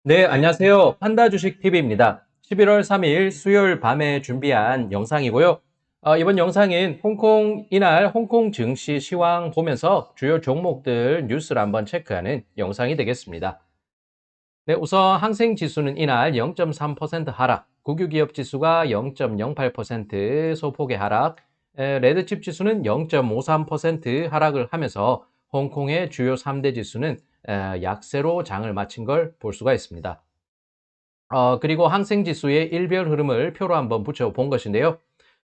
네, 안녕하세요. 판다 주식 TV입니다. 11월 3일 수요일 밤에 준비한 영상이고요. 이번 영상은 이날 홍콩 증시 시황 보면서 주요 종목들 뉴스를 한번 체크하는 영상이 되겠습니다. 네, 우선 항생 지수는 이날 0.3% 하락, 국유기업 지수가 0.08% 소폭의 하락, 레드칩 지수는 0.53% 하락을 하면서 홍콩의 주요 3대 지수는 약세로 장을 마친 걸 볼 수가 있습니다. 그리고 항생지수의 일별 흐름을 표로 한번 붙여본 것인데요.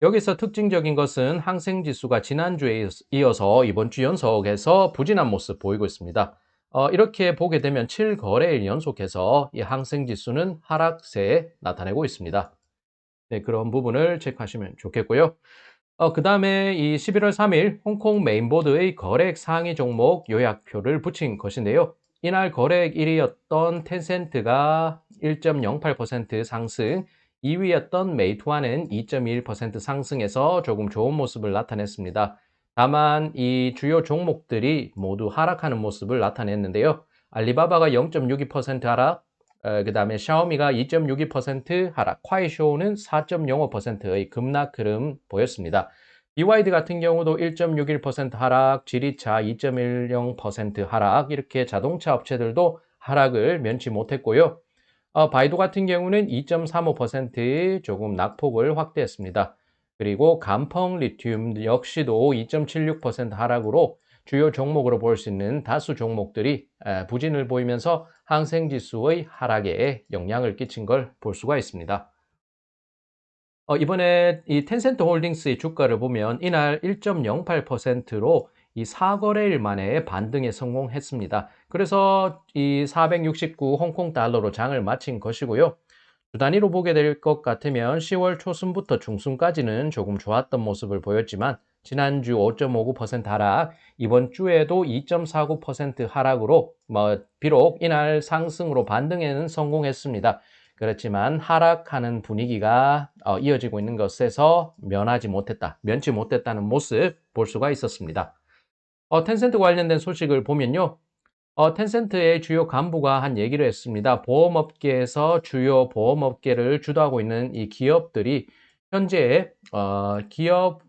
여기서 특징적인 것은 항생지수가 지난주에 이어서 이번 주 연속해서 부진한 모습 보이고 있습니다. 이렇게 보게 되면 7거래일 연속해서 이 항생지수는 하락세에 나타내고 있습니다. 네, 그런 부분을 체크하시면 좋겠고요. 그 다음에 이 11월 3일 홍콩 메인보드의 거래액 상위 종목 요약표를 붙인 것인데요. 이날 거래액 1위였던 텐센트가 1.08% 상승, 2위였던 메이투안은 2.21% 상승해서 조금 좋은 모습을 나타냈습니다. 다만 이 주요 종목들이 모두 하락하는 모습을 나타냈는데요. 알리바바가 0.62% 하락, 그 다음에 샤오미가 2.62% 하락, 콰이쇼는 4.05%의 급락 흐름 보였습니다. BYD 같은 경우도 1.61% 하락, 지리차 2.10% 하락, 이렇게 자동차 업체들도 하락을 면치 못했고요. 바이두 같은 경우는 2.35% 조금 낙폭을 확대했습니다. 그리고 감펑 리튬 역시도 2.76% 하락으로 주요 종목으로 볼 수 있는 다수 종목들이 부진을 보이면서 항생지수의 하락에 영향을 끼친 걸 볼 수가 있습니다. 이번에 이 텐센트 홀딩스의 주가를 보면 이날 1.08%로 이 4거래일 만에 반등에 성공했습니다. 그래서 이 469 홍콩 달러로 장을 마친 것이고요. 주 단위로 보게 될 것 같으면 10월 초순부터 중순까지는 조금 좋았던 모습을 보였지만 지난주 5.59% 하락, 이번 주에도 2.49% 하락으로 비록 이날 상승으로 반등에는 성공했습니다. 그렇지만 하락하는 분위기가 이어지고 있는 것에서 면치 못했다는 모습 볼 수가 있었습니다. 텐센트 관련된 소식을 보면요. 텐센트의 주요 간부가 한 얘기를 했습니다. 보험업계에서 주요 보험업계를 주도하고 있는 이 기업들이 현재 기업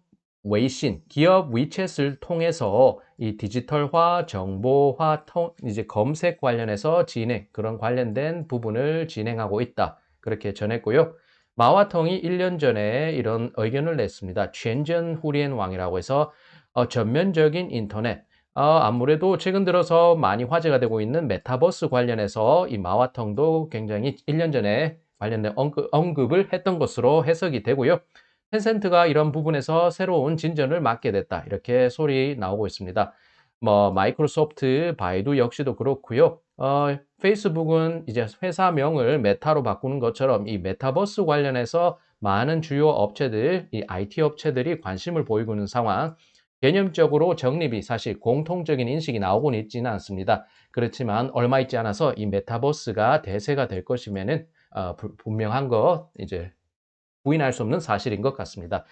웨이신, 기업 위챗을 통해서 이 디지털화, 정보화, 이제 검색 관련해서 그런 관련된 부분을 진행하고 있다. 그렇게 전했고요. 마화통이 1년 전에 이런 의견을 냈습니다. 첸전 후리엔 왕이라고 해서 전면적인 인터넷, 아무래도 최근 들어서 많이 화제가 되고 있는 메타버스 관련해서 이 마화통도 굉장히 1년 전에 관련된 언급을 했던 것으로 해석이 되고요. 텐센트가 이런 부분에서 새로운 진전을 맞게 됐다. 이렇게 소리 나오고 있습니다. 마이크로소프트, 바이두 역시도 그렇고요. 페이스북은 이제 회사명을 메타로 바꾸는 것처럼 이 메타버스 관련해서 많은 주요 업체들, 이 IT 업체들이 관심을 보이고 있는 상황. 개념적으로 정립이 사실 공통적인 인식이 나오고는 있지는 않습니다. 그렇지만 얼마 있지 않아서 이 메타버스가 대세가 될 것이면은 분명한 거 이제 부인할 수 없는 사실인 것 같습니다.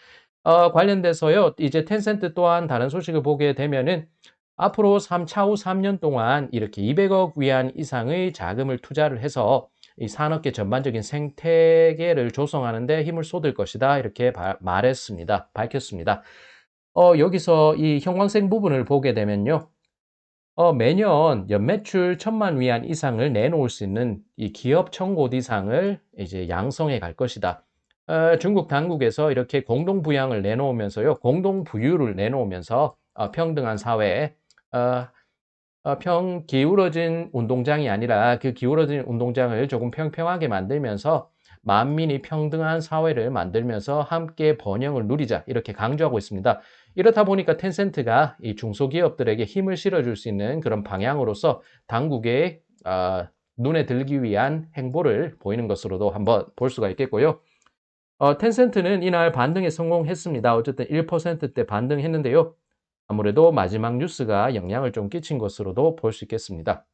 관련돼서요, 이제 텐센트 또한 다른 소식을 보게 되면은 앞으로 차후 3년 동안 이렇게 200억 위안 이상의 자금을 투자를 해서 이 산업계 전반적인 생태계를 조성하는 데 힘을 쏟을 것이다. 이렇게 밝혔습니다. 여기서 이 형광색 부분을 보게 되면요. 매년 연매출 1,000만 위안 이상을 내놓을 수 있는 이 기업 청구 이상을 이제 양성해 갈 것이다. 중국 당국에서 이렇게 공동 부양을 내놓으면서요, 공동 부유를 내놓으면서 평등한 사회에 기울어진 운동장이 아니라 그 기울어진 운동장을 조금 평평하게 만들면서 만민이 평등한 사회를 만들면서 함께 번영을 누리자 이렇게 강조하고 있습니다. 이렇다 보니까 텐센트가 이 중소기업들에게 힘을 실어줄 수 있는 그런 방향으로서 당국의 눈에 들기 위한 행보를 보이는 것으로도 한번 볼 수가 있겠고요. 텐센트는 이날 반등에 성공했습니다. 어쨌든 1%대 반등했는데요. 아무래도 마지막 뉴스가 영향을 좀 끼친 것으로도 볼 수 있겠습니다.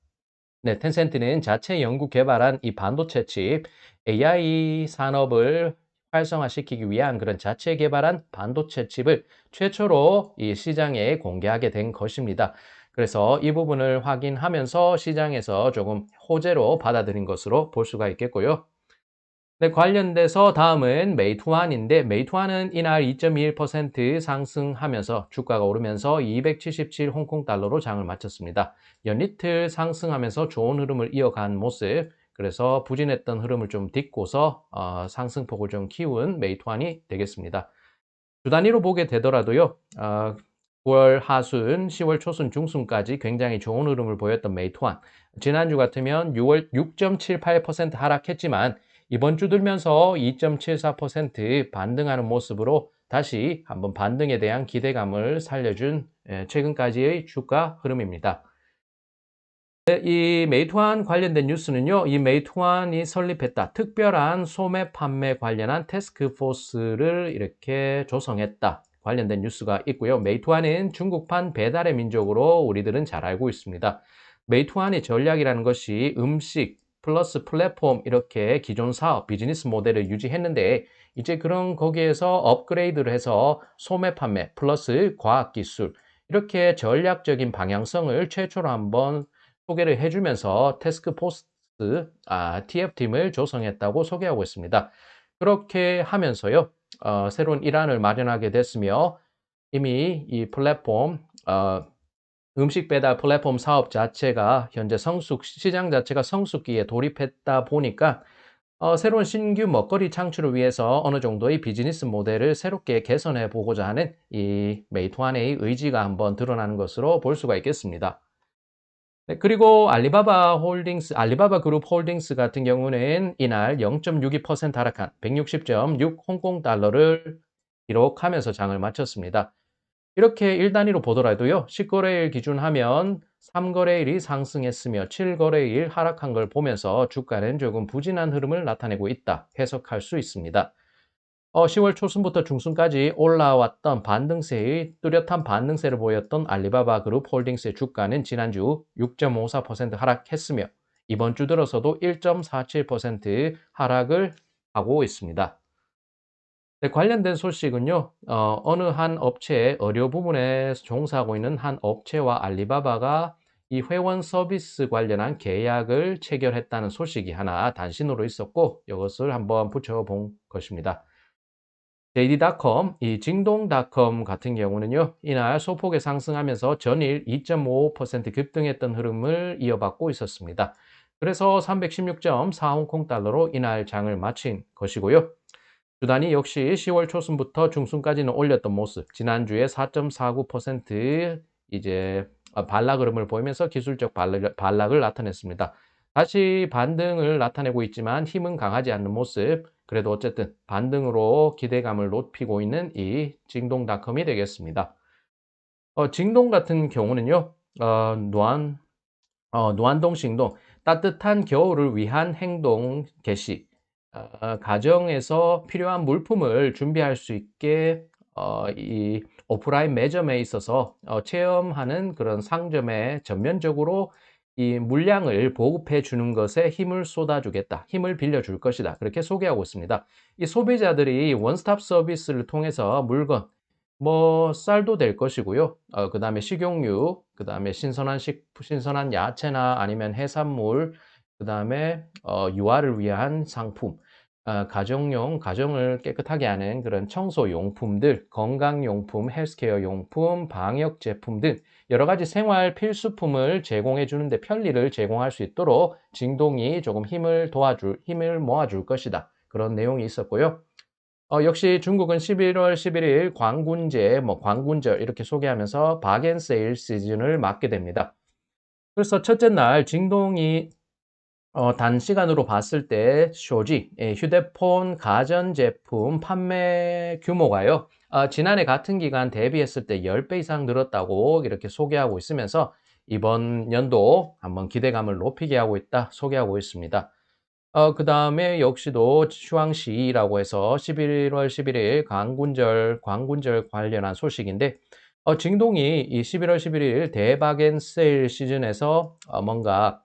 네, 텐센트는 자체 연구 개발한 이 반도체 칩, AI 산업을 활성화시키기 위한 그런 자체 개발한 반도체 칩을 최초로 이 시장에 공개하게 된 것입니다. 그래서 이 부분을 확인하면서 시장에서 조금 호재로 받아들인 것으로 볼 수가 있겠고요. 네, 관련돼서 다음은 메이투안인데 메이투안은 이날 2.21% 상승하면서 주가가 오르면서 277 홍콩 달러로 장을 마쳤습니다. 연이틀 상승하면서 좋은 흐름을 이어간 모습, 그래서 부진했던 흐름을 좀 딛고서 상승폭을 좀 키운 메이투안이 되겠습니다. 주 단위로 보게 되더라도요. 9월 하순, 10월 초순, 중순까지 굉장히 좋은 흐름을 보였던 메이투안. 지난주 같으면 6월 6.78% 하락했지만 이번 주 들면서 2.74% 반등하는 모습으로 다시 한번 반등에 대한 기대감을 살려준 최근까지의 주가 흐름입니다. 네, 이 메이투안 관련된 뉴스는요, 이 메이투안이 설립했다. 특별한 소매 판매 관련한 태스크포스를 이렇게 조성했다. 관련된 뉴스가 있고요. 메이투안은 중국판 배달의 민족으로 우리들은 잘 알고 있습니다. 메이투안의 전략이라는 것이 음식 플러스 플랫폼 이렇게 기존 사업, 비즈니스 모델을 유지했는데 이제 그런 거기에서 업그레이드를 해서 소매 판매 플러스 과학기술 이렇게 전략적인 방향성을 최초로 한번 소개를 해주면서 태스크포스 TF팀을 조성했다고 소개하고 있습니다. 그렇게 하면서요, 새로운 일환을 마련하게 됐으며 이미 이 플랫폼 음식 배달 플랫폼 사업 자체가 현재 시장 자체가 성숙기에 돌입했다 보니까 새로운 신규 먹거리 창출을 위해서 어느 정도의 비즈니스 모델을 새롭게 개선해 보고자 하는 이 메이투안의 의지가 한번 드러나는 것으로 볼 수가 있겠습니다. 네, 그리고 알리바바 그룹 홀딩스 같은 경우는 이날 0.62% 하락한 160.6 홍콩 달러를 기록하면서 장을 마쳤습니다. 이렇게 1단위로 보더라도요, 10거래일 기준하면 3거래일이 상승했으며 7거래일 하락한 걸 보면서 주가는 조금 부진한 흐름을 나타내고 있다 해석할 수 있습니다. 10월 초순부터 중순까지 올라왔던 뚜렷한 반등세를 보였던 알리바바 그룹 홀딩스의 주가는 지난주 6.54% 하락했으며 이번 주 들어서도 1.47% 하락을 하고 있습니다. 네, 관련된 소식은요, 어느 한 의료 부문에 종사하고 있는 한 업체와 알리바바가 이 회원 서비스 관련한 계약을 체결했다는 소식이 하나 단신으로 있었고, 이것을 한번 붙여본 것입니다. JD.com, 이 징동닷컴 같은 경우는요, 이날 소폭의 상승하면서 전일 2.55% 급등했던 흐름을 이어받고 있었습니다. 그래서 316.4 홍콩 달러로 이날 장을 마친 것이고요. 주 단위 역시 10월 초순부터 중순까지는 올렸던 모습, 지난주에 4.49% 이제 반락 흐름을 보이면서 기술적 반락을 나타냈습니다. 다시 반등을 나타내고 있지만 힘은 강하지 않는 모습, 그래도 어쨌든 반등으로 기대감을 높이고 있는 이 징동닷컴이 되겠습니다. 징동 같은 경우는요, 노안동 싱동, 따뜻한 겨울을 위한 행동 개시, 가정에서 필요한 물품을 준비할 수 있게 이 오프라인 매점에 있어서 체험하는 그런 상점에 전면적으로 이 물량을 보급해 주는 것에 힘을 쏟아주겠다, 힘을 빌려줄 것이다. 그렇게 소개하고 있습니다. 이 소비자들이 원스톱 서비스를 통해서 물건, 뭐 쌀도 될 것이고요. 그 다음에 식용유, 그 다음에 신선한 야채나 아니면 해산물, 그 다음에 유아를 위한 상품, 가정을 깨끗하게 하는 그런 청소용품들, 건강용품, 헬스케어 용품, 방역 제품 등 여러 가지 생활 필수품을 제공해 주는데 편리를 제공할 수 있도록 징동이 조금 힘을 모아줄 것이다. 그런 내용이 있었고요. 역시 중국은 11월 11일 광군절 이렇게 소개하면서 박앤세일 시즌을 맞게 됩니다. 그래서 첫째 날 징동이 단시간으로 봤을 때 쇼지, 휴대폰 가전제품 판매 규모가요. 지난해 같은 기간 대비했을 때 10배 이상 늘었다고 이렇게 소개하고 있으면서 이번 연도 한번 기대감을 높이게 하고 있다 소개하고 있습니다. 그 다음에 역시도 슈앙시라고 해서 11월 11일 광군절 관련한 소식인데 징동이 이 11월 11일 대박앤 세일 시즌에서 뭔가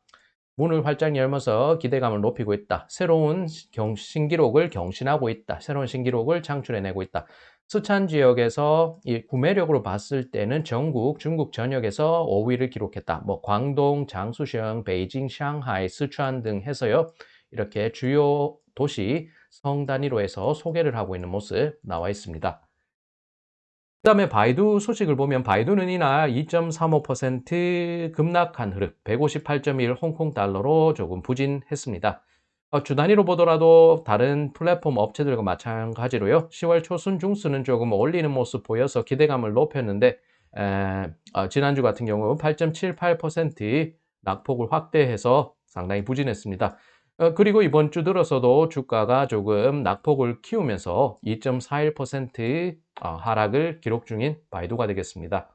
문을 활짝 열면서 기대감을 높이고 있다. 새로운 신기록을 경신하고 있다. 새로운 신기록을 창출해내고 있다. 스촨 지역에서 이 구매력으로 봤을 때는 전국 중국 전역에서 5위를 기록했다. 뭐 광동, 장쑤성, 베이징, 상하이, 스촨 등 해서요. 이렇게 주요 도시 성 단위로 해서 소개를 하고 있는 모습 나와 있습니다. 그다음에 바이두 소식을 보면 바이두는 이날 2.35% 급락한 흐름, 158.1 홍콩 달러로 조금 부진했습니다. 주 단위로 보더라도 다른 플랫폼 업체들과 마찬가지로요. 10월 초순 중순은 조금 올리는 모습 보여서 기대감을 높였는데 지난주 같은 경우 8.78% 낙폭을 확대해서 상당히 부진했습니다. 그리고 이번 주 들어서도 주가가 조금 낙폭을 키우면서 2.41% 하락을 기록 중인 바이두가 되겠습니다.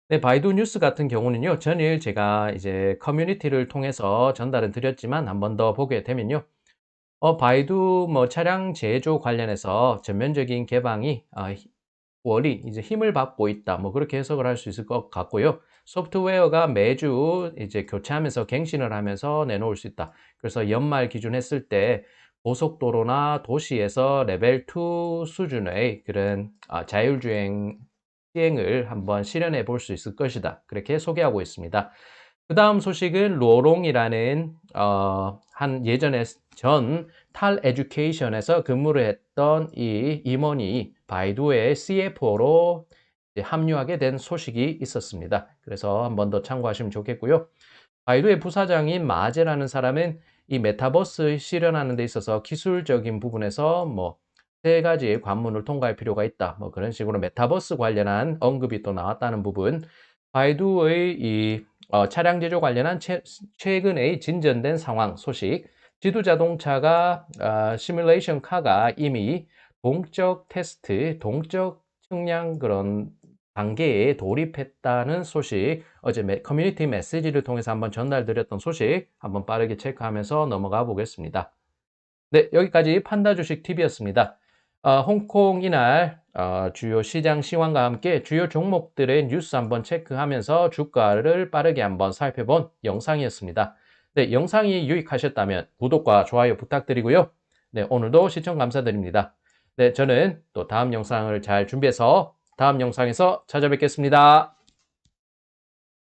네, 바이두 뉴스 같은 경우는요, 전일 제가 이제 커뮤니티를 통해서 전달은 드렸지만 한 번 더 보게 되면요. 바이두 뭐 차량 제조 관련해서 전면적인 개방이 월이 이제 힘을 받고 있다. 뭐 그렇게 해석을 할 수 있을 것 같고요. 소프트웨어가 매주 이제 교체하면서 갱신을 하면서 내놓을 수 있다. 그래서 연말 기준 했을 때 고속도로나 도시에서 레벨 2 수준의 그런 자율주행 시행을 한번 실현해 볼 수 있을 것이다. 그렇게 소개하고 있습니다. 그 다음 소식은 로롱이라는 한 예전에 전 탈 에듀케이션에서 근무를 했던 이 임원이 바이두의 CFO로 합류하게 된 소식이 있었습니다. 그래서 한 번 더 참고하시면 좋겠고요. 바이두의 부사장인 마제라는 사람은 이 메타버스 실현하는 데 있어서 기술적인 부분에서 뭐 세 가지의 관문을 통과할 필요가 있다. 뭐 그런 식으로 메타버스 관련한 언급이 또 나왔다는 부분. 바이두의 이 차량 제조 관련한 최근의 진전된 상황 소식. 지두 자동차가 시뮬레이션 카가 이미 동적 테스트, 동적 측량 그런 단계에 돌입했다는 소식, 어제 커뮤니티 메시지를 통해서 한번 전달드렸던 소식 한번 빠르게 체크하면서 넘어가 보겠습니다. 네, 여기까지 판다 주식 팁이었습니다. 홍콩 이날 주요 시장 시황과 함께 주요 종목들의 뉴스 한번 체크하면서 주가를 빠르게 한번 살펴본 영상이었습니다. 네, 영상이 유익하셨다면 구독과 좋아요 부탁드리고요. 네, 오늘도 시청 감사드립니다. 네, 저는 또 다음 영상을 잘 준비해서 다음 영상에서 찾아뵙겠습니다.